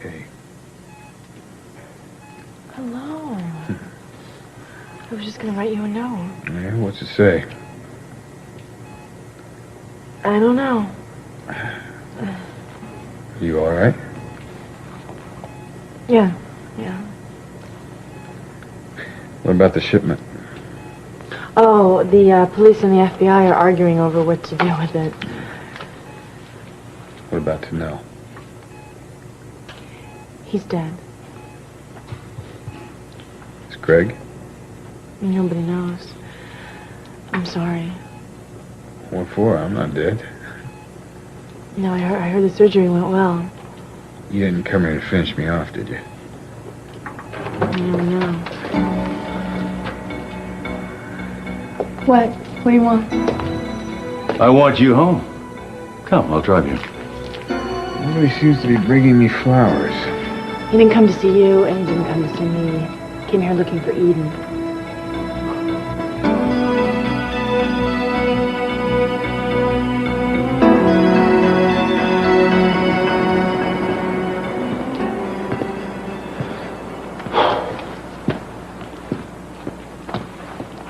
Hey. Hello. I was just gonna write you a note. Yeah, what's it say? I don't know. You all right? Yeah. What about the shipment? Oh, the police and the FBI are arguing over what to do with it. What about Tinnell? He's dead. Is Greg? Nobody knows. I'm sorry. What for? I'm not dead. No, I heard the surgery went well. You didn't come here to finish me off, did you? No. What? What do you want? I want you home. Come, I'll drive you. Nobody seems to be bringing me flowers. He didn't come to see you, and he didn't come to see me. He came here looking for Eden.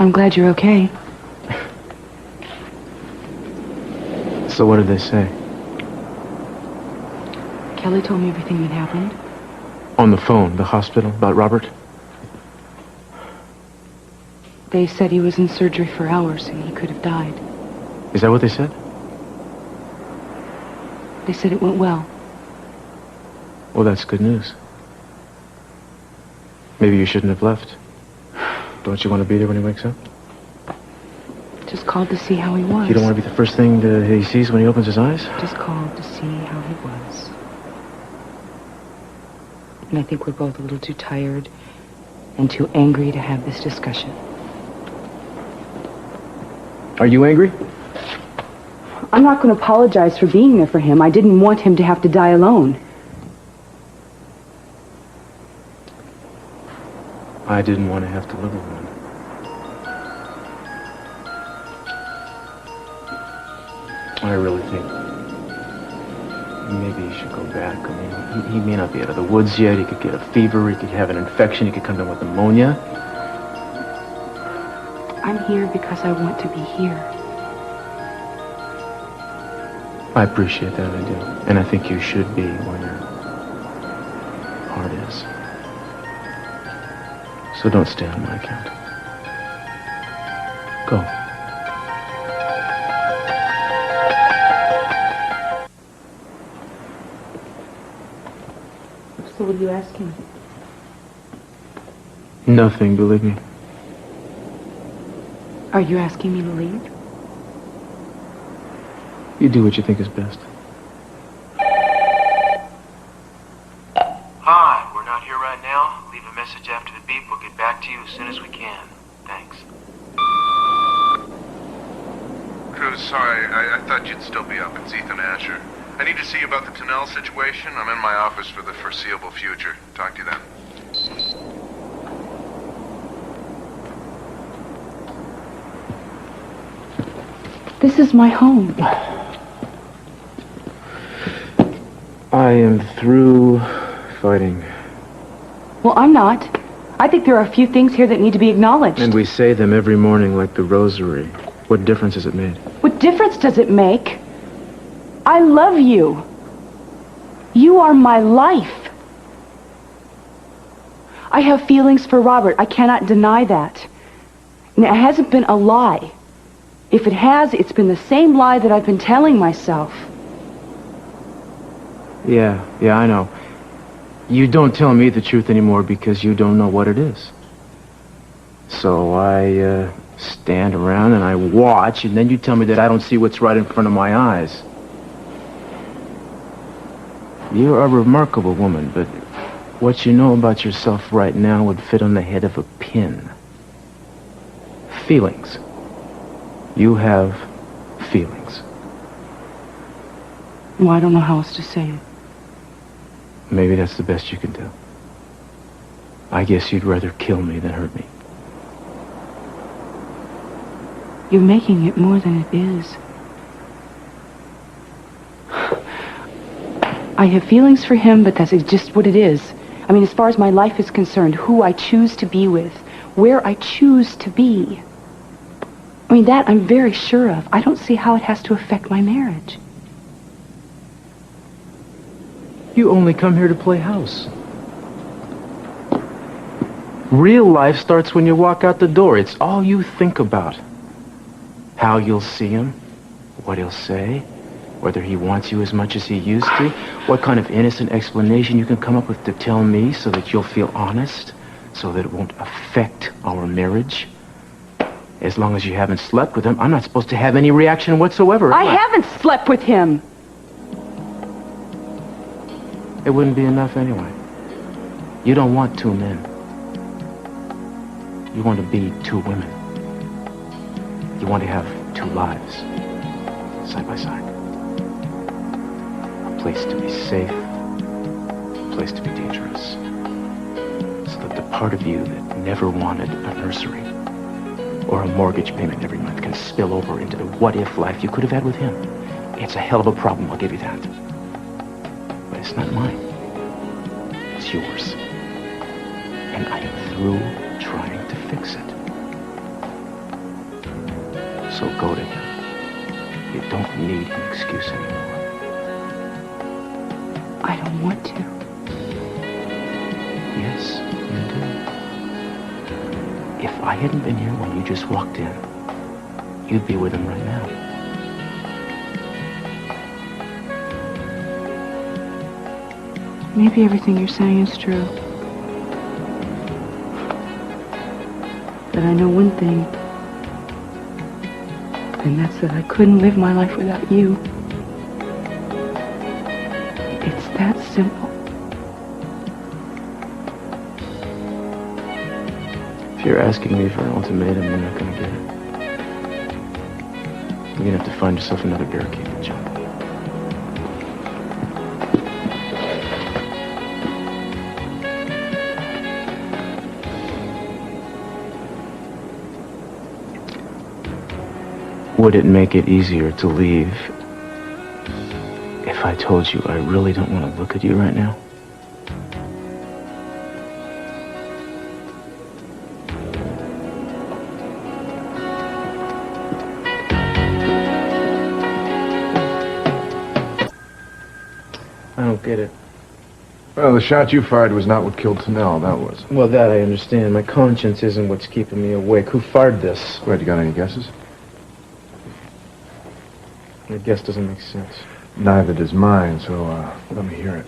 I'm glad you're okay. So what did they say? Kelly told me everything that happened. On the phone, the hospital, about Robert? They said he was in surgery for hours and he could have died. Is that what they said? They said it went well. Well, that's good news. Maybe you shouldn't have left. Don't you want to be there when he wakes up? Just called to see how he was. You don't want to be the first thing that he sees when he opens his eyes? Just called to see how he was. And I think we're both a little too tired and too angry to have this discussion. Are you angry? I'm not going to apologize for being there for him. I didn't want him to have to die alone. I didn't want to have to live alone. I really think maybe you should go back. I mean, he may not be out of the woods yet. He could get a fever. He could have an infection. He could come down with pneumonia. I'm here because I want to be here. I appreciate that, I do. And I think you should be where your heart is. So don't stay on my account. Go. So what are you asking? Nothing, believe me. Are you asking me to leave? You do what you think is best. Hi, we're not here right now. Leave a message after the beep. We'll get back to you as soon as we can. Thanks. Cruz, sorry. I thought you'd still be up. It's Ethan Asher. I need to see you about the Tinnell situation. I'm in my office for the foreseeable future. Talk to you then. This is my home. I am through fighting. Well, I'm not. I think there are a few things here that need to be acknowledged. And we say them every morning like the rosary. What difference has it made? What difference does it make? I love you. You are my life. I have feelings for Robert. I cannot deny that. And it hasn't been a lie. If it has, it's been the same lie that I've been telling myself. Yeah, I know. You don't tell me the truth anymore because you don't know what it is. So I stand around and I watch, and then you tell me that I don't see what's right in front of my eyes. You're a remarkable woman, but what you know about yourself right now would fit on the head of a pin. Feelings. You have feelings. Well, I don't know how else to say it. Maybe that's the best you can do. I guess you'd rather kill me than hurt me. You're making it more than it is. I have feelings for him, but that's just what it is. I mean, as far as my life is concerned, who I choose to be with, where I choose to be. I mean, that I'm very sure of. I don't see how it has to affect my marriage. You only come here to play house. Real life starts when you walk out the door. It's all you think about. How you'll see him, what he'll say, whether he wants you as much as he used to, what kind of innocent explanation you can come up with to tell me so that you'll feel honest, so that it won't affect our marriage. As long as you haven't slept with him, I'm not supposed to have any reaction whatsoever. I haven't slept with him. It wouldn't be enough anyway. You don't want two men. You want to be two women. You want to have two lives, side by side. A place to be safe, a place to be dangerous. So that the part of you that never wanted a nursery or a mortgage payment every month can spill over into the what-if life you could have had with him. It's a hell of a problem, I'll give you that. But it's not mine. It's yours. And I am through trying to fix it. So go to him. You don't need an excuse anymore. I don't want to. Yes, you do. If I hadn't been here when you just walked in, you'd be with him right now. Maybe everything you're saying is true. But I know one thing. And that's that I couldn't live my life without you. It's that simple. If you're asking me for an ultimatum, you're not going to get it. You're going to have to find yourself another barricade to jump. Would it make it easier to leave if I told you I really don't want to look at you right now? I don't get it. Well, the shot you fired was not what killed Tinnell, that was. Well, that I understand. My conscience isn't what's keeping me awake. Who fired this? Wait, you got any guesses? I guess doesn't make sense. Neither does mine, so let me hear it.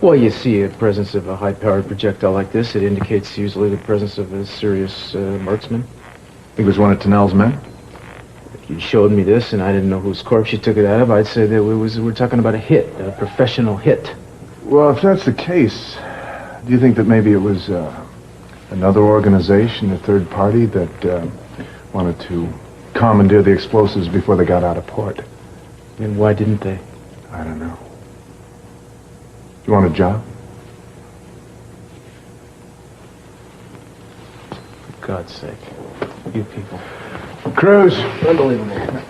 Well, you see, the presence of a high-powered projectile like this, it indicates usually the presence of a serious marksman. He was one of Tinnell's men? If you showed me this and I didn't know whose corpse you took it out of, I'd say that we're talking about a hit, a professional hit. Well, if that's the case, do you think that maybe it was another organization, a third party, that wanted to commandeer the explosives before they got out of port? And why didn't they? I don't know. You want a job? For God's sake. You people. Cruz. Unbelievable.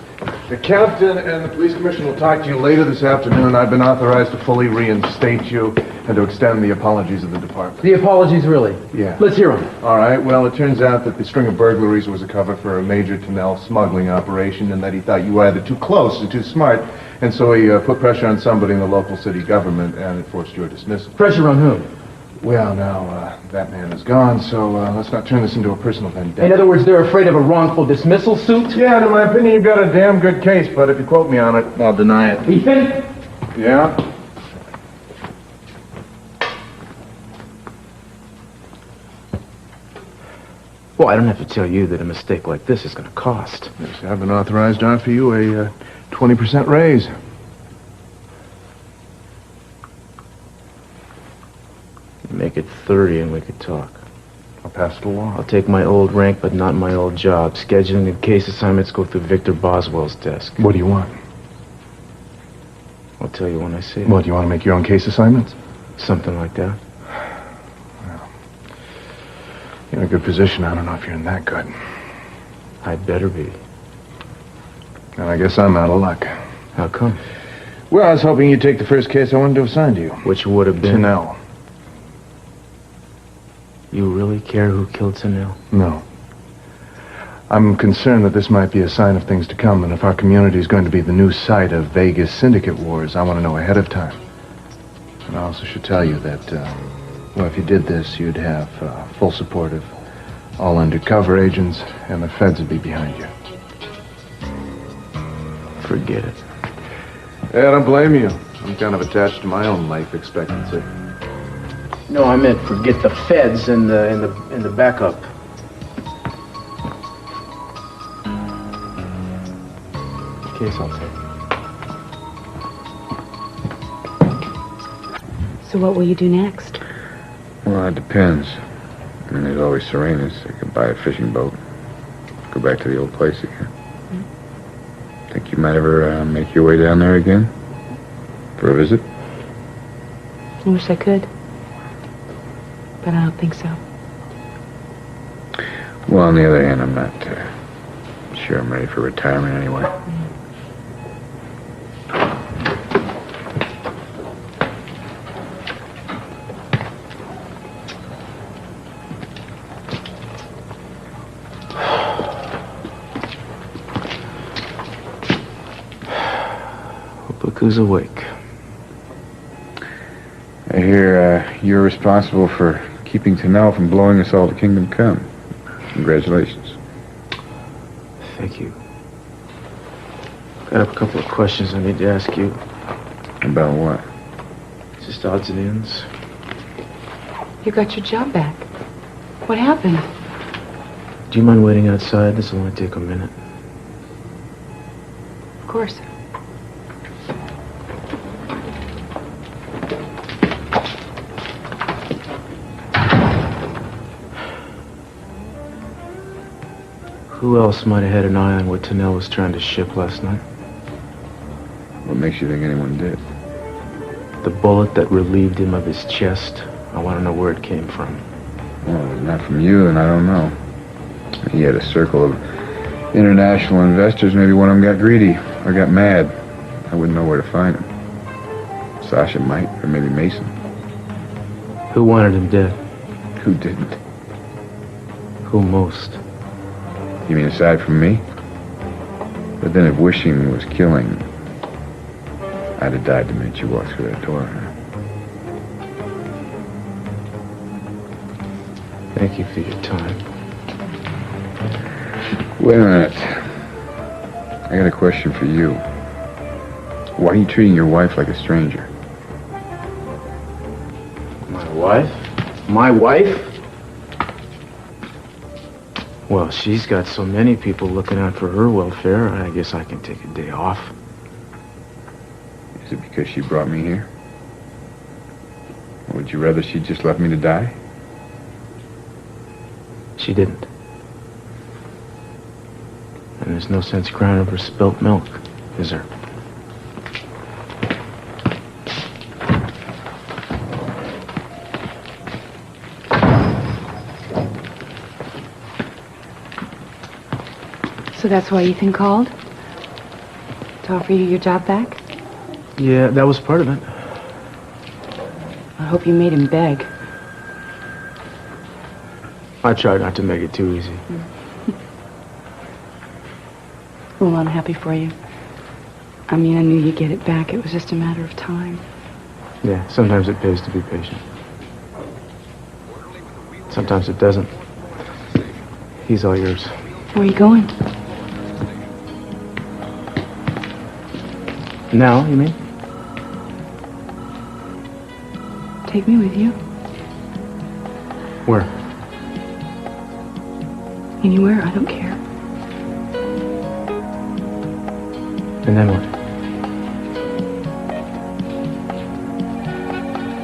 The captain and the police commissioner will talk to you later this afternoon. I've been authorized to fully reinstate you and to extend the apologies of the department. The apologies, really? Yeah. Let's hear them. All right. Well, it turns out that the string of burglaries was a cover for a major Tinnell smuggling operation, and that he thought you were either too close or too smart, and so he put pressure on somebody in the local city government, and it forced your dismissal. Pressure on whom? Well, now, that man is gone, so let's not turn this into a personal vendetta. In other words, they're afraid of a wrongful dismissal suit? Yeah, in my opinion, you've got a damn good case, but if you quote me on it, I'll deny it. Ethan? Yeah? Well, I don't have to tell you that a mistake like this is going to cost. Yes, I've been authorized to offer you a 20% raise. Make it 30 and we could talk. I'll pass it along. I'll take my old rank, but not my old job. Scheduling and case assignments go through Victor Boswell's desk. What do you want? I'll tell you when I see it. What, do you want to make your own case assignments? Something like that. Well, you're in a good position. I don't know if you're in that good. I'd better be. And I guess I'm out of luck. How come? Well, I was hoping you'd take the first case I wanted to assign to you. Which would have been... Tinnell. You really care who killed Tinnell? No. I'm concerned that this might be a sign of things to come, and if our community is going to be the new site of Vegas syndicate wars, I want to know ahead of time. And I also should tell you that, well, if you did this, you'd have full support of all undercover agents, and the feds would be behind you. Forget it. Yeah, I don't blame you. I'm kind of attached to my own life expectancy. No, I meant forget the feds and the backup. Case I'll take. So what will you do next? Well, it depends. I mean, there's always Serena's. I could buy a fishing boat. Go back to the old place again. Think you might ever make your way down there again? For a visit? I wish I could. But I don't think so. Well, on the other hand, I'm not sure I'm ready for retirement anyway. Look who's awake. I hear you're responsible for keeping Tinnell from blowing us all to Kingdom Come. Congratulations. Thank you. Got a couple of questions I need to ask you. About what? Just odds and ends. You got your job back. What happened? Do you mind waiting outside? This will only take a minute. Of course. Who else might have had an eye on what Tinnell was trying to ship last night? What makes you think anyone did? The bullet that relieved him of his chest. I want to know where it came from. Well, if it's not from you, then I don't know. He had a circle of international investors. Maybe one of them got greedy or got mad. I wouldn't know where to find him. Sasha might, or maybe Mason. Who wanted him dead? Who didn't? Who most? You mean aside from me? But then if wishing was killing, I'd have died the minute you walked through that door. Thank you for your time. Wait a minute. I got a question for you. Why are you treating your wife like a stranger? My wife? My wife? Well, she's got so many people looking out for her welfare, I guess I can take a day off. Is it because she brought me here? Or would you rather she just left me to die? She didn't. And there's no sense crying over spilt milk, is there? So that's why Ethan called? To offer you your job back? Yeah, that was part of it. I hope you made him beg. I tried not to make it too easy. Well, I'm happy for you. I mean, I knew you'd get it back. It was just a matter of time. Yeah, sometimes it pays to be patient. Sometimes it doesn't. He's all yours. Where are you going? Now, you mean? Take me with you. Where? Anywhere, I don't care. And then what?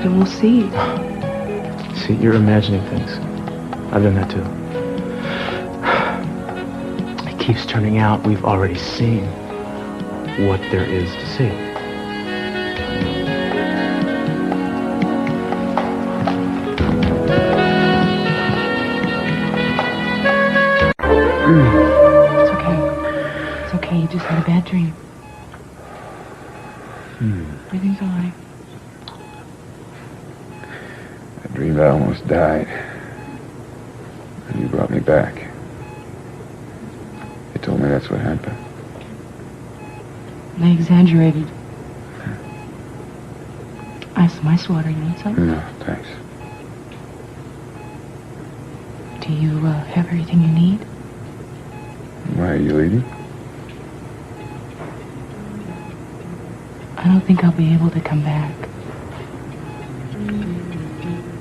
Then we'll see. See, you're imagining things. I've done that too. It keeps turning out we've already seen what there is to see. It's okay. It's okay. You just had a bad dream. Everything's all right. I dreamed I almost died. And you brought me back. You told me that's what happened. They exaggerated. I have some ice water. You want some? No, thanks. Do you have everything you need? Why are you leaving? I don't think I'll be able to come back.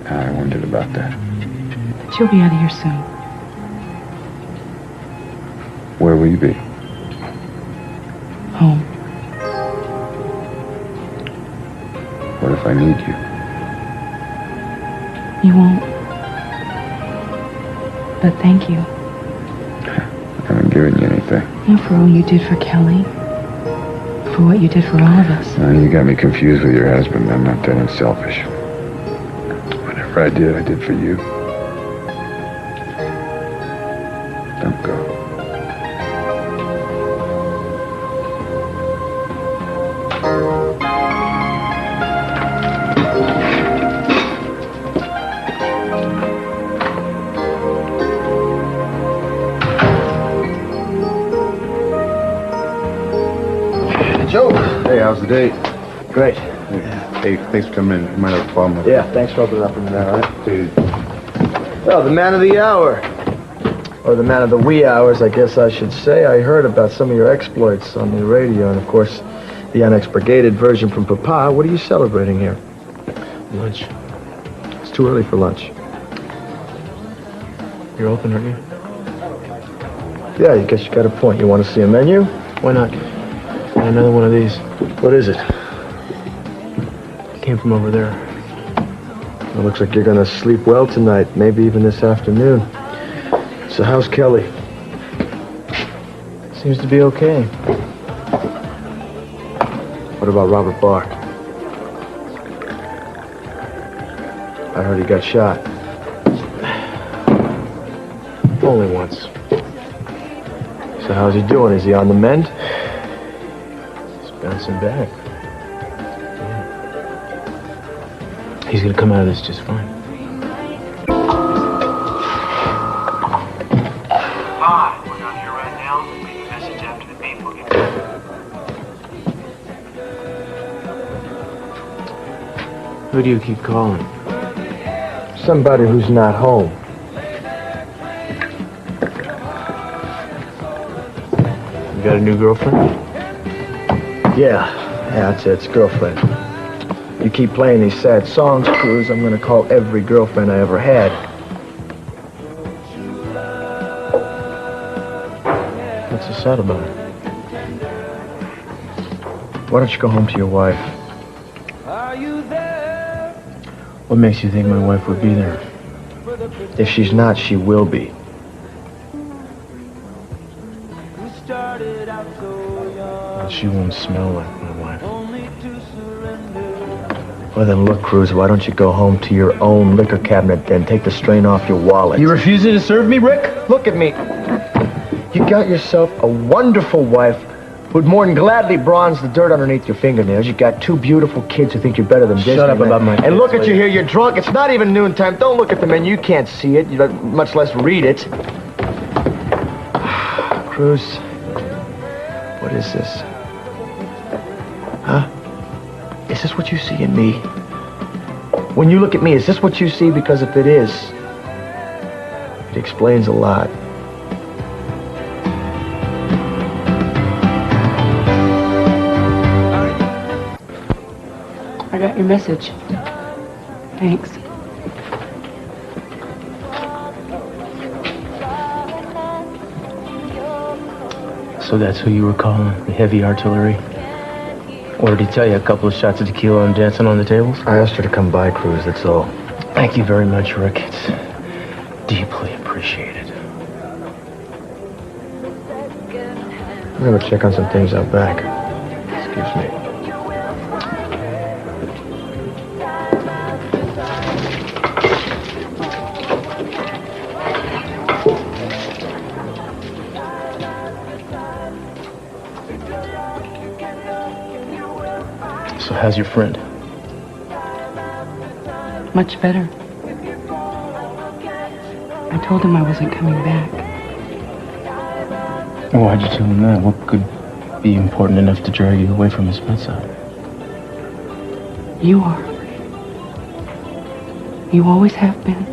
I wondered about that. But you'll be out of here soon. Where will you be? Home. What if I need you? You won't. But thank you. I haven't given you anything. You know, for all you did for Kelly. For what you did for all of us. You got me confused with your husband. I'm not that unselfish. Whatever I did for you. Don't go. Joe! Hey, how's the date? Great. Hey, thanks for coming in. You might have a problem with it. Yeah, thanks for opening up for me there, all right? Well, the man of the hour. Or the man of the wee hours, I guess I should say. I heard about some of your exploits on the radio, and of course, the unexpurgated version from Papa. What are you celebrating here? Lunch. It's too early for lunch. You're open, aren't you? Yeah, I guess you got a point. You want to see a menu? Why not? Another one of these. What is it? Came from over there. It looks like you're going to sleep well tonight, maybe even this afternoon. So how's Kelly? Seems to be okay. What about Robert Barr? I heard he got shot. Only once. So how's he doing? Is he on the mend? He's bouncing back. Yeah. He's gonna come out of this just fine. Hi, we're not here right now. Leave a message after the beep. We'll get back. Who do you keep calling? Somebody who's not home. You got a new girlfriend? Yeah, that's it. It's girlfriend. You keep playing these sad songs, Cruz, I'm gonna call every girlfriend I ever had. What's so sad about it? Why don't you go home to your wife? What makes you think my wife would be there? If she's not, she will be. Well, she won't smell like my wife. Well then look, Cruz, why don't you go home to your own liquor cabinet and take the strain off your wallet? You refusing to serve me, Rick? Look at me. You got yourself a wonderful wife who'd more than gladly bronze the dirt underneath your fingernails. You got two beautiful kids who think you're better than Disney. Shut up about my kids, And look at will you you? here, you're drunk. It's not even noontime. Don't look at the menu. You can't see it, much less read it. Cruz, what is this? Huh? Is this what you see in me? When you look at me, is this what you see? Because if it is, it explains a lot. I got your message. Thanks. So that's who you were calling, the heavy artillery? Or did he tell you a couple of shots of tequila and dancing on the tables? I asked her to come by, Cruz, that's all. Thank you very much, Rick. It's deeply appreciated. I'm gonna check on some things out back. Excuse me. So how's your friend? Much better. I told him I wasn't coming back. Why'd you tell him that? What could be important enough to drag you away from his bedside? You are. You always have been.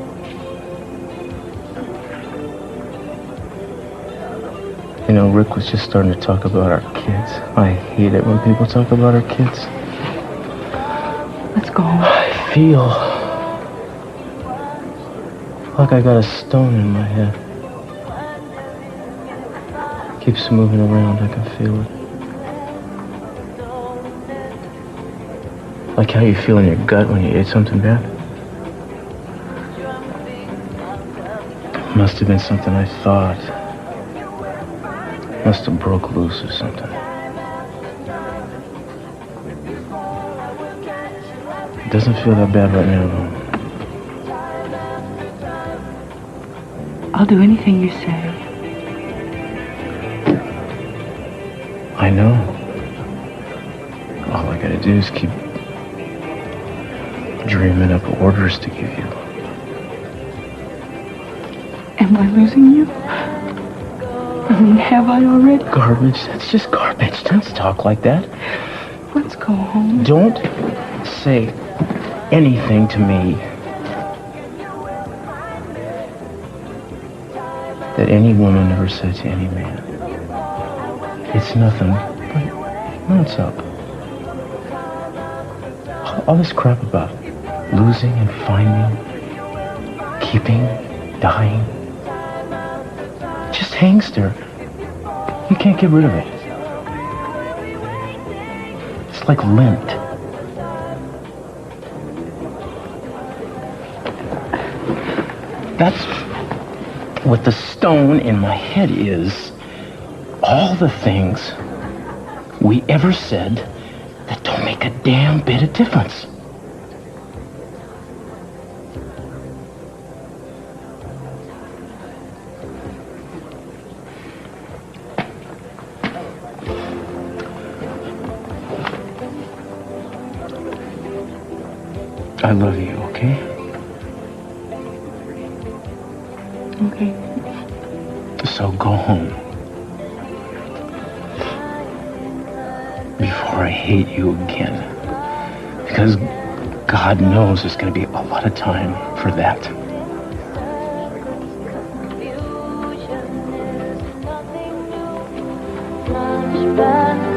You know, Rick was just starting to talk about our kids. I hate it when people talk about our kids. Let's go home. I feel like I got a stone in my head. Keeps moving around, I can feel it. Like how you feel in your gut when you ate something bad. Must have been something I thought. Must have broke loose or something. It doesn't feel that bad right now, though. I'll do anything you say. I know. All I gotta do is keep dreaming up orders to give you. Am I losing you? I mean, have I already? Garbage? That's just garbage. Don't talk like that. Let's go home. Don't say anything to me that any woman ever said to any man. It's nothing, but now it's up. All this crap about losing and finding, keeping, dying, just hangs there. You can't get rid of it. It's like lint. That's what the stone in my head is. All the things we ever said that don't make a damn bit of difference. I love you, okay? Okay. So go home. Before I hate you again. Because God knows there's going to be a lot of time for that. Much better.